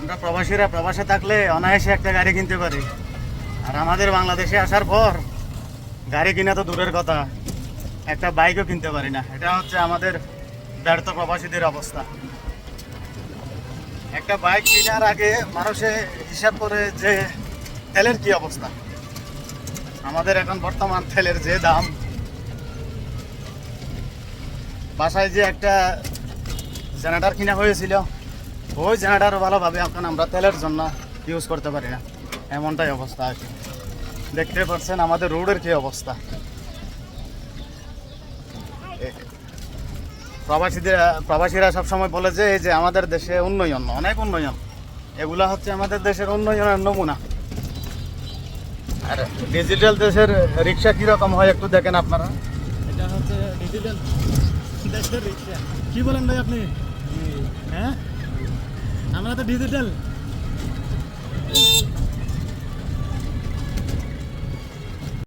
আমরা প্রবাসীরা প্রবাসে থাকলে অনায়াসে একটা গাড়ি কিনতে পারি, আর আমাদের বাংলাদেশে আসার পর গাড়ি কিনা তো দূরের কথা, একটা বাইকও কিনতে পারি না। এটা হচ্ছে আমাদের ব্যর্থ প্রবাসীদের অবস্থা। একটা বাইক কেনার আগে মানুষে হিসাব করে যে তেলের কি অবস্থা। আমাদের এখন বর্তমান তেলের যে দাম, বাসায় যে একটা জেনারেটর কিনা হয়েছিল, ওই জেনারেটর ভালোভাবে এখন আমরা তেলের জন্য ইউজ করতে পারি না, এমনটাই অবস্থা আছে। দেখতে পাচ্ছেন আমাদের রোডের কি অবস্থা। প্রবাসীরা সবসময় বলে যে এই যে আমাদের দেশে উন্নয়ন, অনেক উন্নয়ন, এগুলা হচ্ছে আমাদের দেশের উন্নয়নের নমুনা। আর ডিজিটাল দেশের রিক্সা কীরকম হয় একটু দেখেন আপনারা। এটা হচ্ছে ডিজিটাল দেশের রিক্সা। কি বলেন ভাই আপনি? হ্যাঁ, আমরা তো ডিজিটাল।